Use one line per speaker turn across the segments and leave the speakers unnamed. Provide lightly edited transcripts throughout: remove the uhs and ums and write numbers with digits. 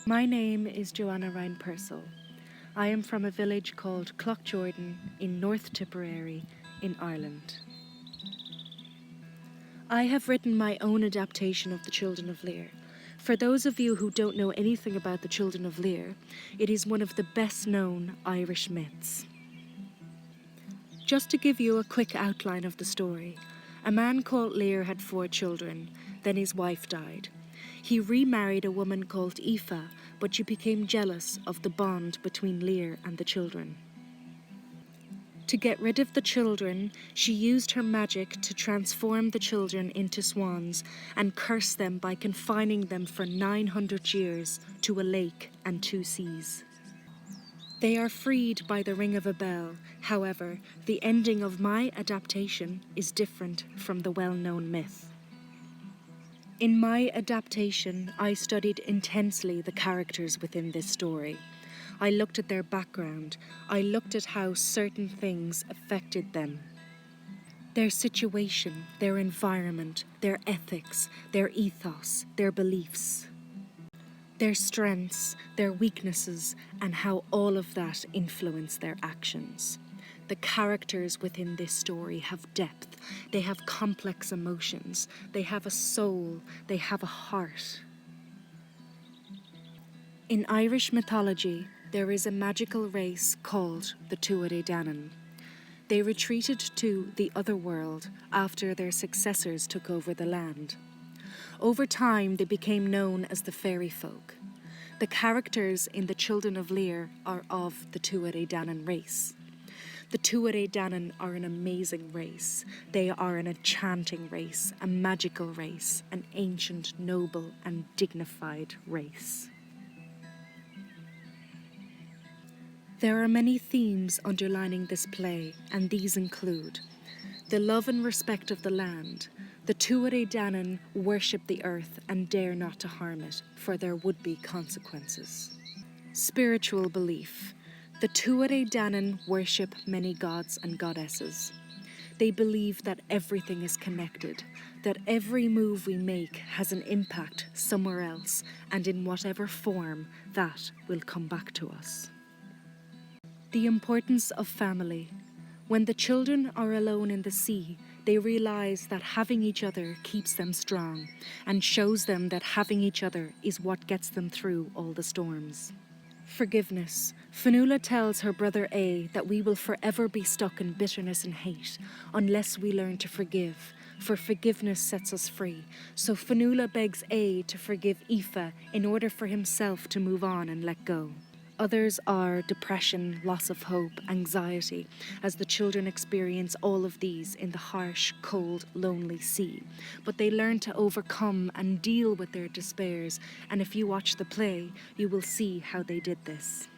My name is Joanna Ryan-Purcell. I am from a village called Cloughjordan in North Tipperary in Ireland. I have written my own adaptation of the Children of Lir. For those of you who don't know anything about the Children of Lir, it is one of the best known Irish myths. Just to give you a quick outline of the story, a man called Lir had 4 children, then his wife died. He remarried a woman called Aoife, but she became jealous of the bond between Lir and the children. To get rid of the children, she used her magic to transform the children into swans and curse them by confining them for 900 years to a lake and 2 seas. They are freed by the ring of a bell. However, the ending of my adaptation is different from the well-known myth. In my adaptation, I studied intensely the characters within this story. I looked at their background. I looked at how certain things affected them. Their situation, their environment, their ethics, their ethos, their beliefs, their strengths, their weaknesses, and how all of that influenced their actions. The characters within this story have depth, they have complex emotions, they have a soul, they have a heart. In Irish mythology, there is a magical race called the Tuatha Dé Danann. They retreated to the other world after their successors took over the land. Over time, they became known as the fairy folk. The characters in the Children of Lir are of the Tuatha Dé Danann race. The Tuatha Dé Danann are an amazing race. They are an enchanting race, a magical race, an ancient, noble and dignified race. There are many themes underlining this play, and these include the love and respect of the land. The Tuatha Dé Danann worship the earth and dare not to harm it, for there would be consequences. Spiritual belief. The Tuatha Dé Danann worship many gods and goddesses. They believe that everything is connected, that every move we make has an impact somewhere else, and in whatever form, that will come back to us. The importance of family. When the children are alone in the sea, they realize that having each other keeps them strong and shows them that having each other is what gets them through all the storms. Forgiveness. Fionnuala tells her brother A that we will forever be stuck in bitterness and hate unless we learn to forgive, for forgiveness sets us free. So Fionnuala begs A to forgive Aoife in order for himself to move on and let go. Others are depression, loss of hope, anxiety, as the children experience all of these in the harsh, cold, lonely sea. But they learn to overcome and deal with their despairs, and if you watch the play, you will see how they did this.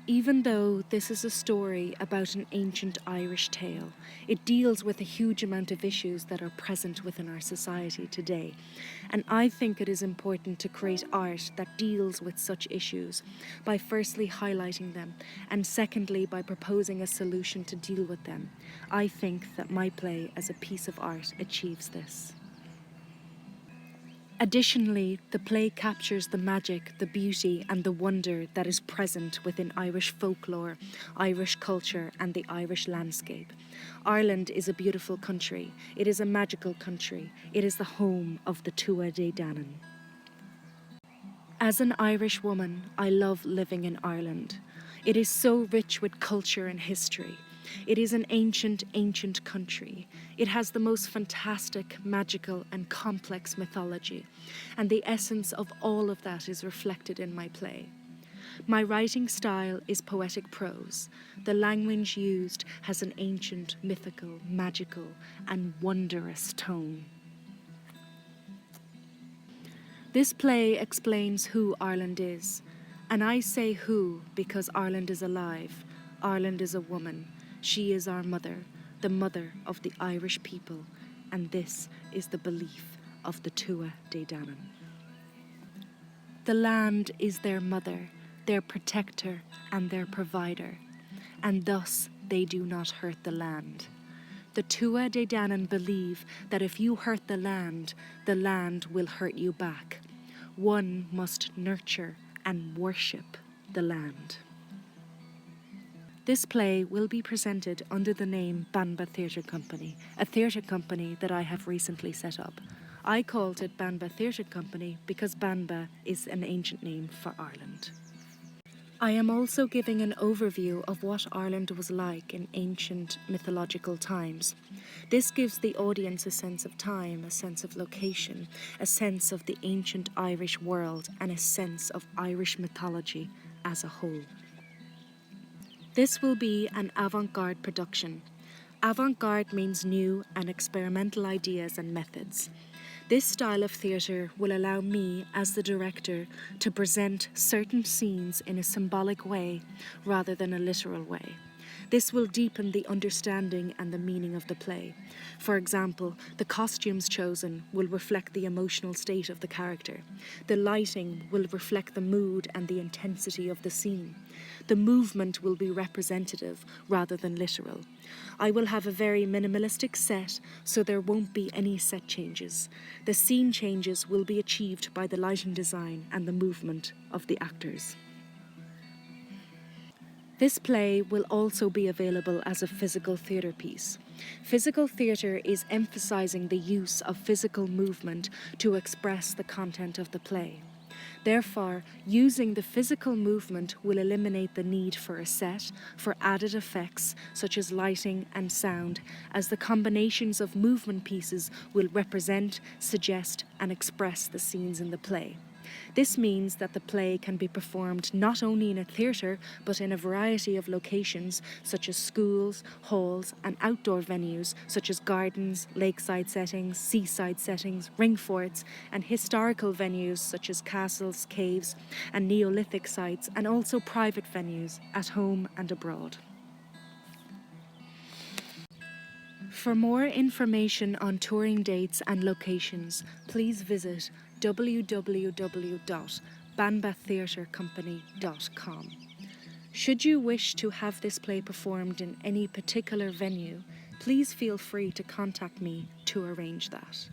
Even though this is a story about an ancient Irish tale, it deals with a huge amount of issues that are present within our society today. And I think it is important to create art that deals with such issues by firstly highlighting them and secondly by proposing a solution to deal with them. I think that my play as a piece of art achieves this. Additionally, the play captures the magic, the beauty and the wonder that is present within Irish folklore, Irish culture and the Irish landscape. Ireland is a beautiful country. It is a magical country. It is the home of the Tuatha Dé Danann. As an Irish woman, I love living in Ireland. It is so rich with culture and history. It is an ancient, ancient country. It has the most fantastic, magical and complex mythology, and the essence of all of that is reflected in my play. My writing style is poetic prose. The language used has an ancient, mythical, magical and wondrous tone. This play explains who Ireland is, and I say who because Ireland is alive. Ireland is a woman. She is our mother, the mother of the Irish people, and this is the belief of the Tuatha Dé Danann. The land is their mother, their protector and their provider, and thus they do not hurt the land. The Tuatha Dé Danann believe that if you hurt the land will hurt you back. one must nurture and worship the land. This play will be presented under the name Banba Theatre Company, a theatre company that I have recently set up. I called it Banba Theatre Company because Banba is an ancient name for Ireland. I am also giving an overview of what Ireland was like in ancient mythological times. This gives the audience a sense of time, a sense of location, a sense of the ancient Irish world, and a sense of Irish mythology as a whole. This will be an avant-garde production. Avant-garde means new and experimental ideas and methods. This style of theatre will allow me, as the director, to present certain scenes in a symbolic way rather than a literal way. This will deepen the understanding and the meaning of the play. For example, the costumes chosen will reflect the emotional state of the character. The lighting will reflect the mood and the intensity of the scene. The movement will be representative rather than literal. I will have a very minimalistic set, so there won't be any set changes. The scene changes will be achieved by the lighting design and the movement of the actors. This play will also be available as a physical theatre piece. Physical theatre is emphasising the use of physical movement to express the content of the play. Therefore, using the physical movement will eliminate the need for a set, for added effects such as lighting and sound, as the combinations of movement pieces will represent, suggest, and express the scenes in the play. This means that the play can be performed not only in a theatre, but in a variety of locations such as schools, halls, and outdoor venues such as gardens, lakeside settings, seaside settings, ring forts, and historical venues such as castles, caves, and Neolithic sites, and also private venues at home and abroad. For more information on touring dates and locations, please visit www.banbatheatrecompany.com. Should you wish to have this play performed in any particular venue, please feel free to contact me to arrange that.